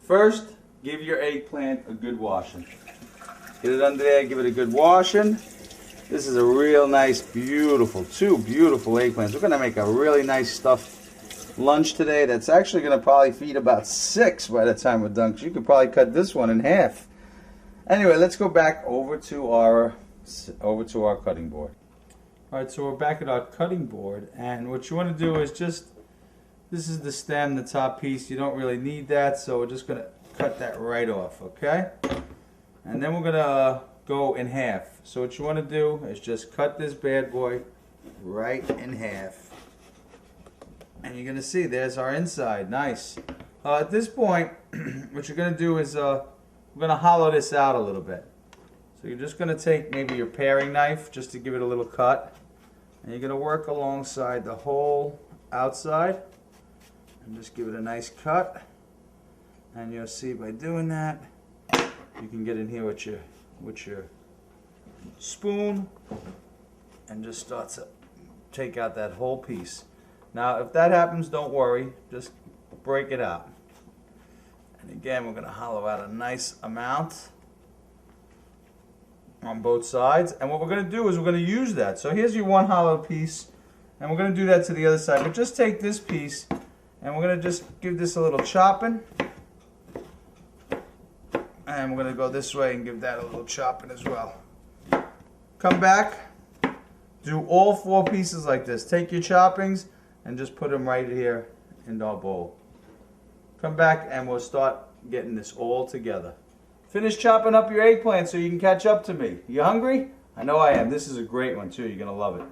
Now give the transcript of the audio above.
First, give your eggplant a good washing. Get it under there, give it a good washing. This is a real nice, beautiful, two beautiful eggplants. We're going to make a really nice stuffed lunch today that's actually going to probably feed about 6 by the time we're done. You could probably cut this one in half. Anyway, let's go back over to our cutting board. All right, so we're back at our cutting board, and what you want to do is just, this is the stem, the top piece. You don't really need that, so we're just going to cut that right off, okay? And then we're going to go in half. So what you want to do is just cut this bad boy right in half. And you're going to see there's our inside. Nice. At this point, what you're going to do is we're going to hollow this out a little bit. So you're just going to take maybe your paring knife just to give it a little cut. And you're going to work alongside the whole outside. And just give it a nice cut. And you'll see by doing that, you can get in here with your spoon and just start to take out that whole piece. Now, if that happens, don't worry. Just break it out. And again, we're going to hollow out a nice amount on both sides. And what we're going to do is we're going to use that. So here's your one hollow piece, and we're going to do that to the other side. But just take this piece, and we're going to just give this a little chopping. And we're going to go this way and give that a little chopping as well. Come back, do all 4 pieces like this. Take your choppings and just put them right here in our bowl. Come back and we'll start getting this all together. Finish chopping up your eggplant so you can catch up to me. You hungry? I know I am. This is a great one too. You're going to love it.